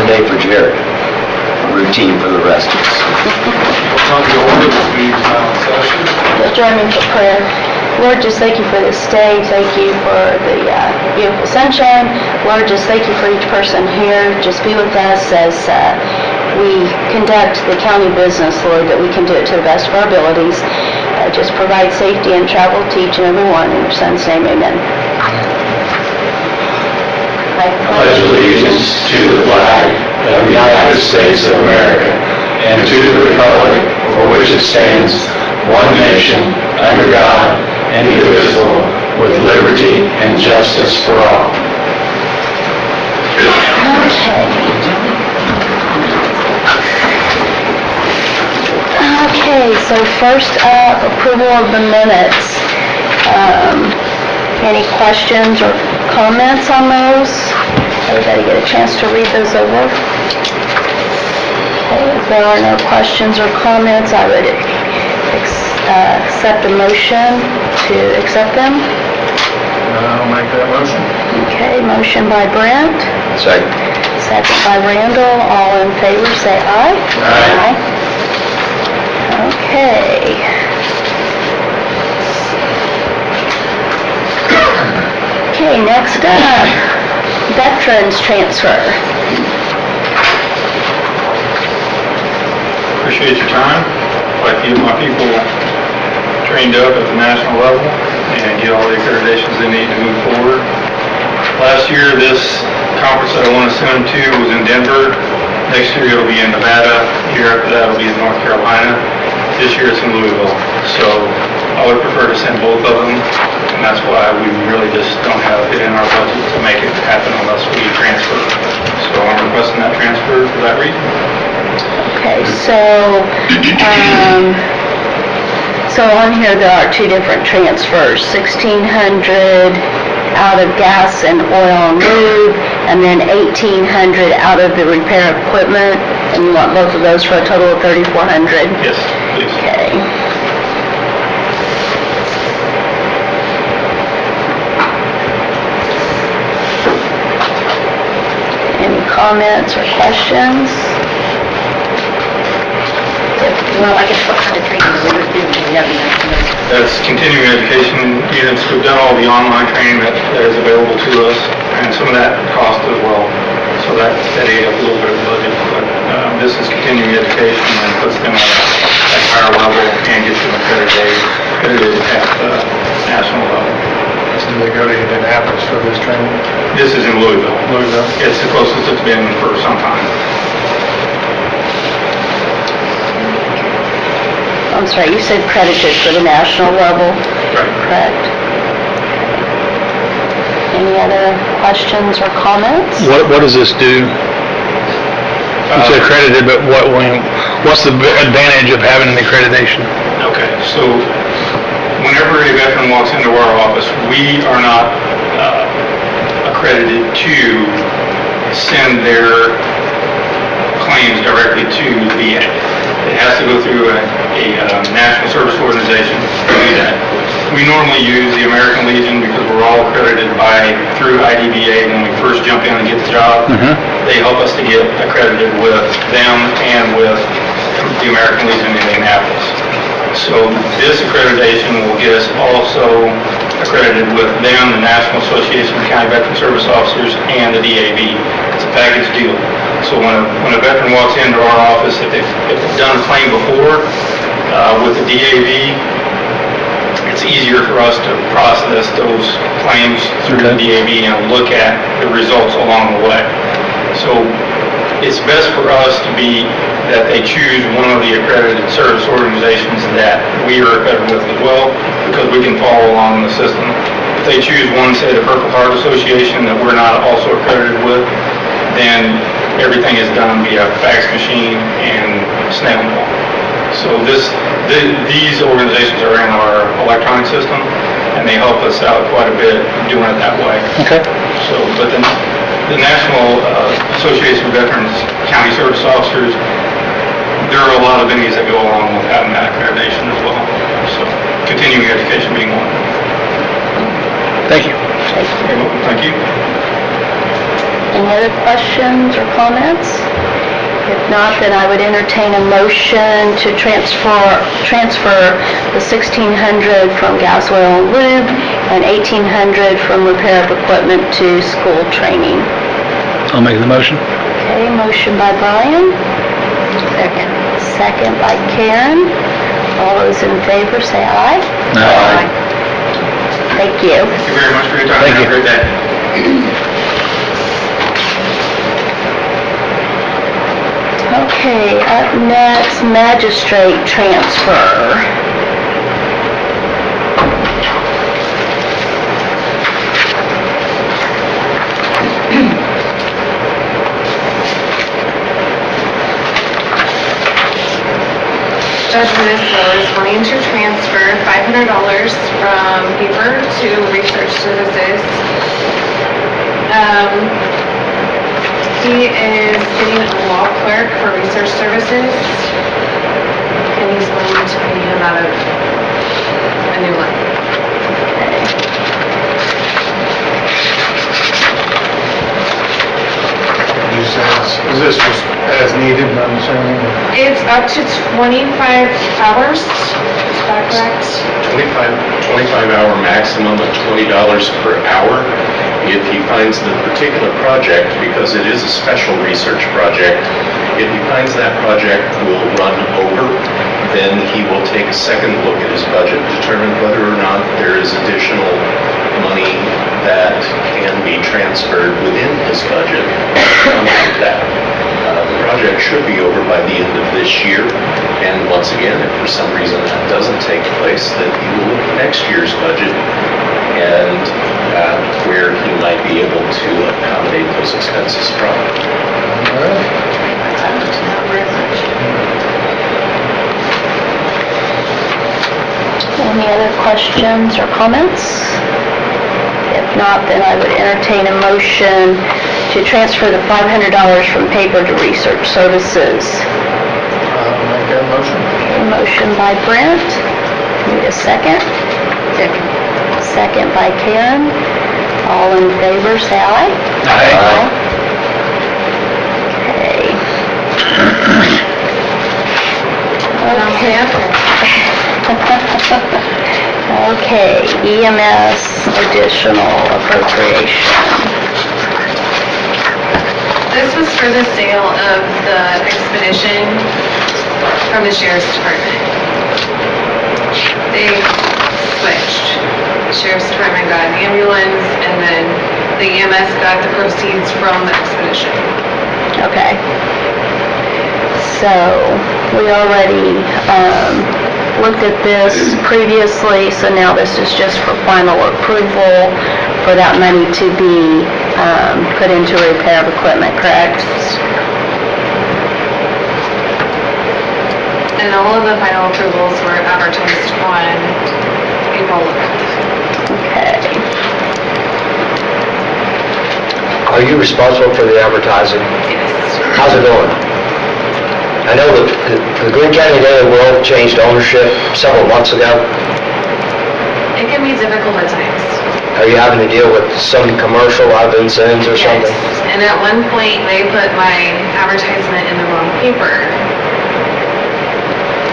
day for Jared, routine for the rest of us. Come to order this meeting's now in session. You'll join me for prayer. Lord, just thank you for this day. Thank you for the beautiful sunshine. Lord, just thank you for each person here. Just be with us as we conduct the county business, Lord, that we can do it to the best of our abilities. Just provide safety and travel to each and every one. In your son's name, amen. I pledge allegiance to the flag of the United States of America and to the republic for which it stands, one nation, under God, indivisible, with liberty and justice for all. Okay, so first up, approval of the minutes. Any questions or comments on those? Everybody get a chance to read those over? Okay, if there are no questions or comments, I would accept a motion to accept them. I'll make that motion. Okay, motion by Brent. Second. Second by Randall. All in favor, say aye. Aye. Okay. Okay, next up, veterans transfer. Appreciate your time. I'd like to get my people trained up at the national level and get all the accreditations they need to move forward. Last year, this conference that I want to send them to was in Denver. Next year, it'll be in Nevada. The year after that, it'll be in North Carolina. This year, it's in Louisville. So I would prefer to send both of them, and that's why we really just don't have it in our budget to make it happen unless we transfer. So I'm requesting that transfer for that reason. Okay, so on here there are two different transfers, $1,600 out of gas and oil and lube, and then $1,800 out of the repair equipment, and you want both of those for a total of $3,400? Yes, please. Okay. Any comments or questions? Well, I guess what kind of training we would do, we have That's continuing education units. We've done all the online training that is available to us, and some of that cost as well. So that ate up a little bit of the budget. But this is continuing education and puts them at a higher level and gets them accredited at the national level. Do they go to Indianapolis for this training? This is in Louisville. Louisville? It's the closest it's been for some time. I'm sorry, you said credited for the national level? Right. Correct. Any other questions or comments? What does this do? You said accredited, but what's the advantage of having an accreditation? Okay, so whenever a veteran walks into our office, we are not accredited to send their claims directly to the VA. It has to go through a national service organization to do that. We normally use the American Legion because we're all accredited through IDBA when we first jump in and get the job. They help us to get accredited with them and with the American Legion in Indianapolis. So this accreditation will get us also accredited with them, the National Association of County Veteran Service Officers, and the DAV. It's a package deal. So when a veteran walks into our office, if they've done a claim before with the DAV, it's easier for us to process those claims through the DAV and look at the results along the way. So it's best for us to be that they choose one of the accredited service organizations that we are accredited with as well, because we can follow along in the system. If they choose one, say the Purple Heart Association, that we're not also accredited with, then everything is done via fax machine and snail mail. So these organizations are in our electronic system, and they help us out quite a bit doing it that way. Okay. So, but the National Association of Veterans County Service Officers, there are a lot of entities that go along with having that accreditation as well. So, continuing education being one. Thank you. You're welcome. Thank you. Any other questions or comments? If not, then I would entertain a motion to transfer the $1,600 from gas, oil, and lube and $1,800 from repair of equipment to school training. I'll make the motion. Okay, motion by Brian. Second. Second by Karen. All those in favor say aye. Aye. Thank you. Thank you very much for your time. Thank Have a you. great day. Okay, up next, magistrate transfer. Judge Municipal is wanting to transfer $500 from paper to research services. He is getting a law clerk for research services, and he's wanting to pay him out of a new one. You said, is this just as needed, I'm assuming? It's up to 25 hours, is that correct? 25-hour maximum of $20 per hour. If he finds the particular project, because it is a special research project, if he finds that project will run over, then he will take a second look at his budget, determine whether or not there is additional money that can be transferred within his budget from that. The project should be over by the end of this year, and once again, if for some reason that doesn't take place, then he will look at next year's budget and where he might be able to accommodate those expenses from. All right. Any other questions or comments? If not, then I would entertain a motion to transfer the $500 from paper to research services. I'll make that motion. Okay, motion by Brent. Need a second? Second. Second by Karen. All in favor, say aye. Aye. Okay. Okay, EMS additional appropriation. This was for the sale of the expedition from the sheriff's department. They switched. The sheriff's department got an ambulance, and then the EMS got the proceeds from the expedition. Okay. So, we already looked at this previously, so now this is just for final approval for that money to be put into repair of equipment, correct? And all of the final approvals were advertised on April 11th. Okay. Are you responsible for the advertising? Yes. How's it going? I know that the Greene County Daily World changed ownership several months ago. It can be difficult at times. Are you having to deal with some commercial Robinsons or Yes. something? And at one point, they put my advertisement in the wrong paper.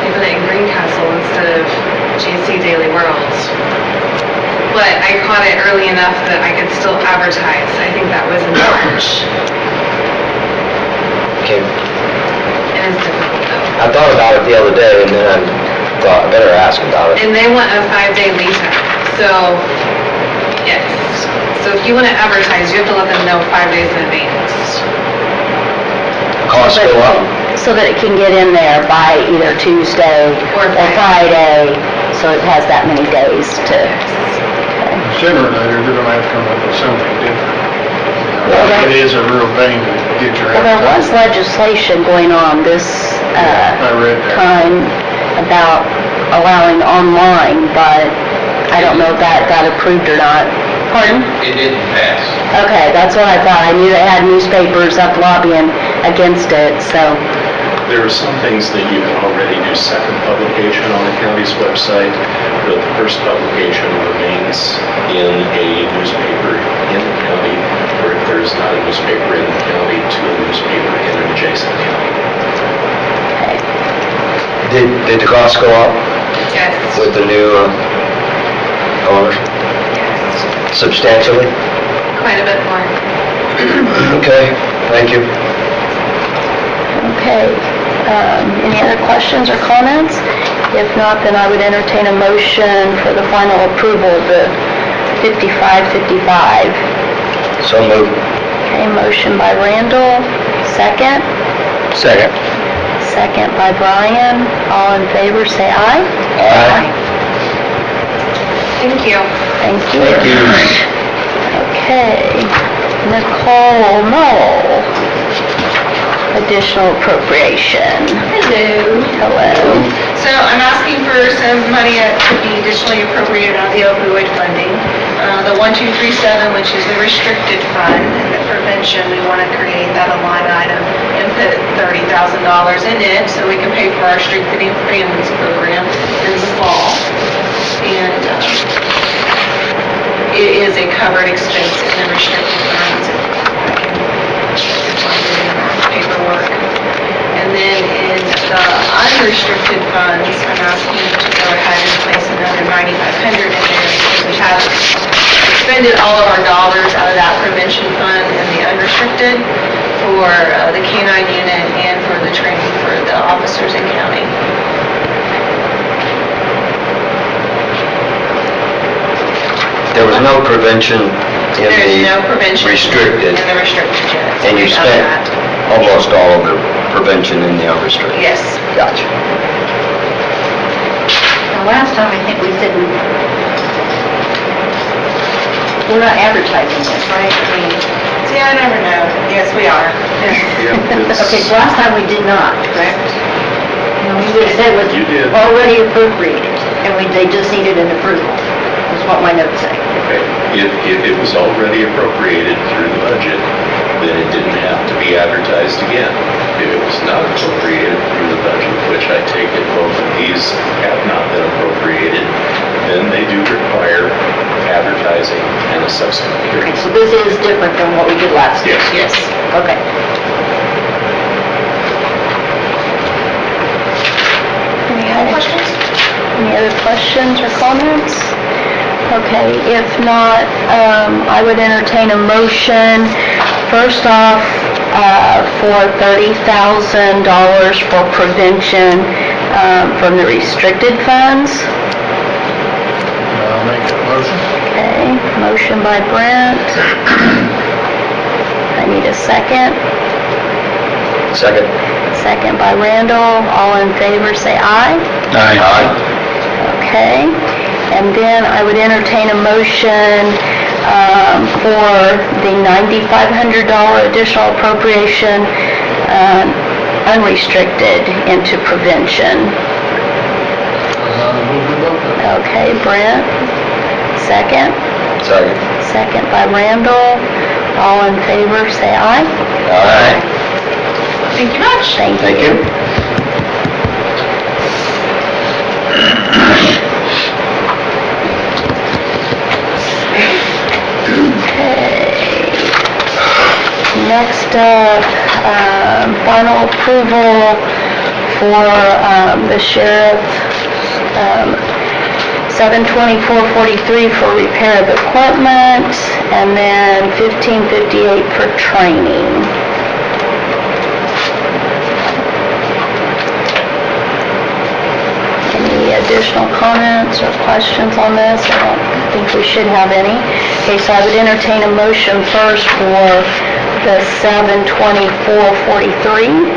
They put it in Greencastle instead of GC Daily World. But I caught it early enough that I could still advertise. I think that was in March. Okay. It is difficult though. I thought about it the other day, and then I thought I better ask about it. And they want a 5-day lead time. So, yes. So if you want to advertise, you have to let them know 5 days in advance. Costs go up. So that it can get in there by either Tuesday Or or Friday, so it has that many days to... Sooner or later, they're gonna have to come up with something different. Well, that- It is a real pain to get your Well, there was advertising. legislation going on this I read that. time about allowing online, but I don't know if that got approved or not. Pardon? It didn't pass. Okay, that's what I thought. I knew they had newspapers up lobbying against it, so, There are some things that you can already do second publication on the county's website, but the first publication remains in a newspaper in the county, or if there's not a newspaper newspaper in the county to a newspaper in an adjacent county. Okay. Did the cost go up Yes. with the new owners substantially? Quite a bit more. Okay, thank you. Okay, any other questions or comments? If not, then I would entertain a motion for the final approval of the 5555. So moved. Okay, motion by Randall, second. Second. Second by Brian. All in favor, say aye. Aye. Thank you. Thank you. Thank you. Okay, Nicole Knoll, additional appropriation. Hello. Hello. So I'm asking for some money to be additionally appropriated out of the opioid funding. The 1237, which is the restricted fund, and the prevention, we want to create that a line item and put $30,000 in it so we can pay for our strengthening families program in the fall. And it is a covered expense in the restricted funds. I can find it in our paperwork. And then in the unrestricted funds, I'm asking to go ahead and place another $9,500 in there because we have expended all of our dollars out of that prevention fund in the unrestricted for the K-9 unit and for the training for the officers in county. There was no prevention in There's no the prevention restricted, in the restricted units. and you We've done spent that. almost all of the prevention in the unrestricted. Yes. Gotcha. Now, last time, I think we said we're not advertising this, right? I mean, See, I never know. Yes, we are. okay, so last time we did not, correct? No, we would have said it was You did. already appropriated, and they just needed an approval, is what my notes say. Okay. If it was already appropriated through the budget, then it didn't have to be advertised again. If it was not appropriated through the budget, which I take it both of these have not been appropriated, then they do require advertising and a subsequent Okay, hearing. so this is different than what we did last year? Yes. Yes. Okay. Any other questions or comments? Okay, if not, I would entertain a motion, first off, for $30,000 for prevention from the restricted funds. I'll make that motion. Okay, motion by Brent. I need a second. Second. Second by Randall. All in favor, say aye. Aye. Okay, and then I would entertain a motion for the $9,500 additional appropriation, unrestricted, into prevention. Move the vote. Okay, Brent, second. Second. Second by Randall. All in favor, say aye. Aye. Thank you much. Thank you. Next up, final approval for the sheriff, 72443 for repair of equipment, and then 1558 for training. Any additional comments or questions on this? I don't think we should have any. Okay, so I would entertain a motion first for the 72443.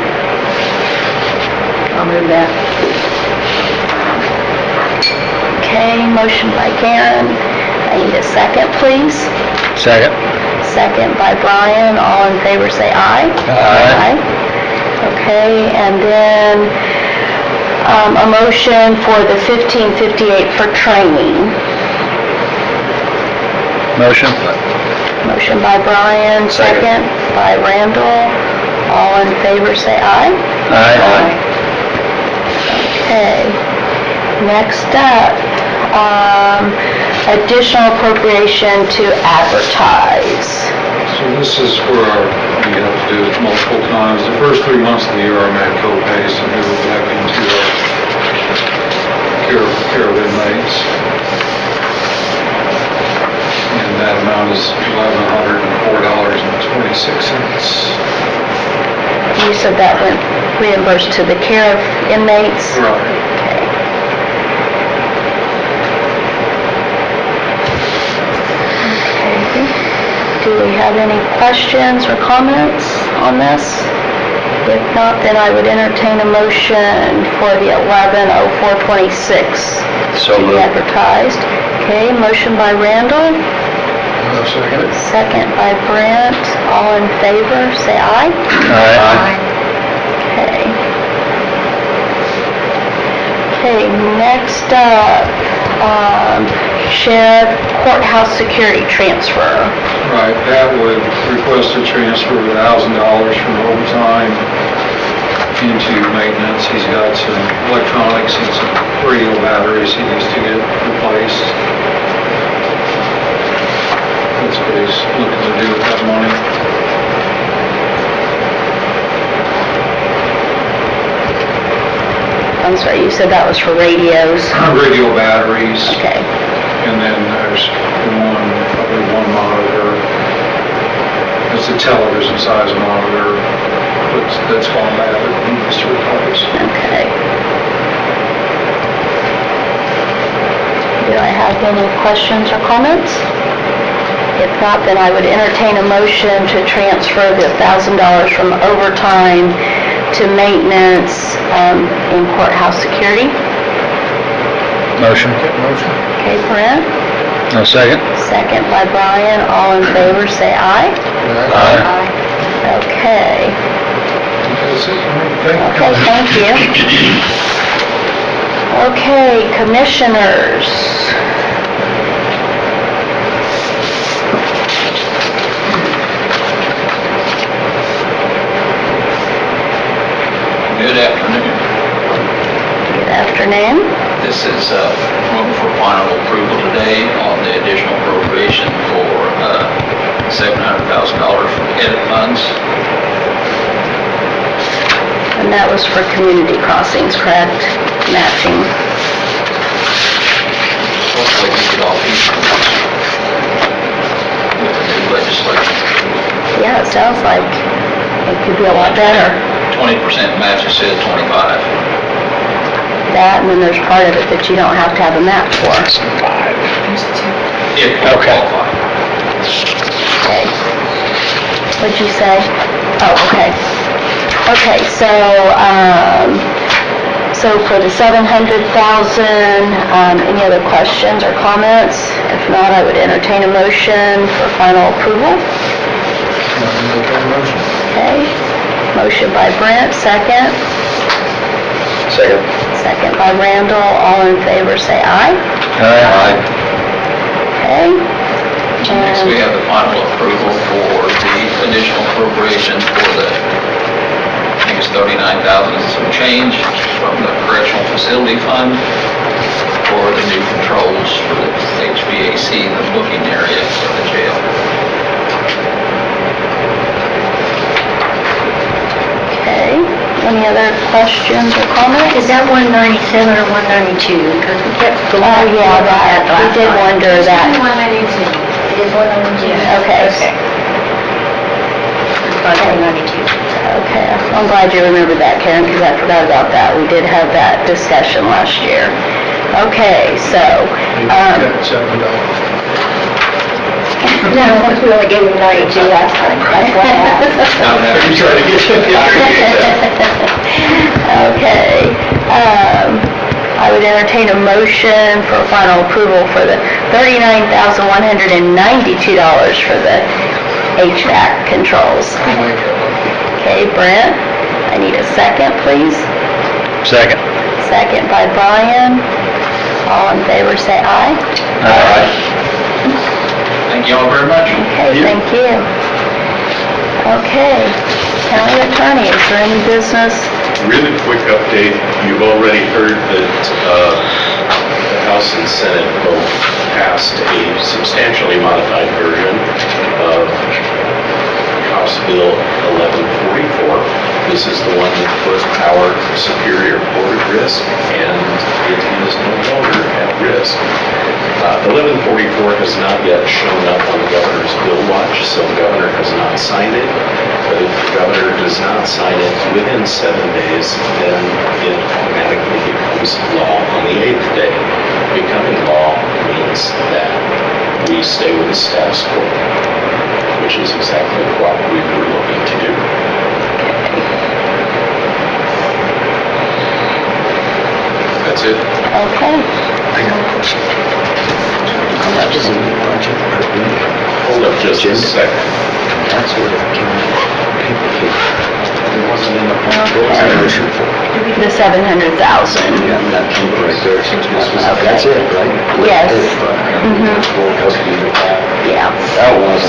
I'll move that. Okay, motion by Karen. I need a second, please. Second. Second by Brian. All in favor, say aye. Aye. Okay, and then a motion for the 1558 for training. Motion. Motion by Brian, second by Randall. All in favor, say aye. Aye. Okay. Next up, additional appropriation to advertise. So this This is where we have to do it multiple times. The first 3 months of the year are met co-pays, and we will back into care of inmates. And that amount is $1,104.26. You said that went reimbursed to the care of inmates? Right. Okay. Okay. Do we have any questions or comments on this? If not, then I would entertain a motion for the 11/04/26 So to be moved. advertised. Okay, motion by Randall, I'll second it. second by Brent. All in favor, say aye. Aye. Okay. Okay, next up, Sheriff Courthouse Security Transfer. Right, that would request a transfer of $1,000 from overtime into maintenance. He's got some electronics and some radio batteries he needs to get replaced. That's what he's looking to do with that money. I'm sorry, you said that was for radios? Radio batteries, Okay, and then there's probably one monitor. It's a television size monitor that's gone bad that he needs to replace. okay. Do I have any questions or comments? If not, then I would entertain a motion to transfer the $1,000 from overtime to maintenance in courthouse security. Motion. Motion. Okay, Brent? No second. Second by Brian. All in favor, say aye. Aye. Okay. That's it. Okay, thank you. Okay, commissioners. Good afternoon. Good afternoon. This is moving for final approval today on the additional appropriation for $700,000 from edit funds. And that was for community crossings, correct? Matching. Hopefully we could all be with the new legislation. Yeah, it sounds like it could be a lot better. 20% match instead of 25. That, and then there's part of it that you don't have to have a match for. If you Okay. qualify. Okay. What'd you say? Oh, okay. Okay, so for the $700,000, any other questions or comments? If not, I would entertain a motion for final approval. Motion. Okay. Motion by Brent, second. Second. Second by Randall. All in favor, say aye. Aye. Okay. Next, we have the final approval for the additional appropriation for the, I think it's 39,000 and some change from the correctional facility fund for the new controls for the HVAC, the booking area for the jail. Okay. Any other questions or comments? Is that 197 or 192? Because we kept going. Oh, yeah, that, we did wonder that. 192. It is 192. Okay. Okay. It's about 192. Okay, I'm glad you remembered that, Karen, because I forgot about that. We did have that discussion last year. Okay, so, $7. No, we only gave him 92 last time. That's what happened. You tried to get okay, I would entertain a motion for final approval for the $39,192 for the HVAC controls. Okay, Brent, I need a second, please. Second. Second by Brian. All in favor, say aye. Aye. Thank you all very much. Okay, thank you. Okay, county attorney, is there any business? Really quick update, you've already heard that the House and Senate both passed a substantially modified version of Bill 1144. This is the one that put our Superior Court at risk, and it is no longer at risk. 1144 has not yet shown up on the governor's bill watch, so the governor has not signed it. But if the governor does not sign it within 7 days, then it automatically becomes law on the 8th day. Becoming law means that we stay with the status quo, which is exactly what we were looking to do. That's it. Okay. I got a question. How much is in the budget for the Hold up just a second. That's what it came in. It wasn't in the, what was Okay. the motion for? The 700,000. Yeah, that came right there. That's it, right? Yes. Mhm. Yeah, That was,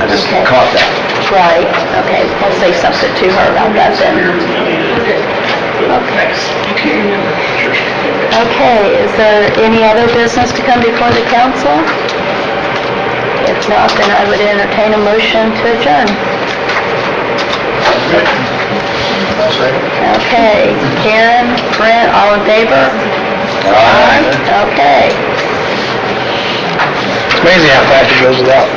I just Okay. caught that. right. Okay, I'll say something to her about that then. Okay, is there any other business to come before the council? If not, then I would entertain a motion to adjourn. Okay, Karen, Brent, all in favor? Aye. Okay. It's amazing how fast it goes without.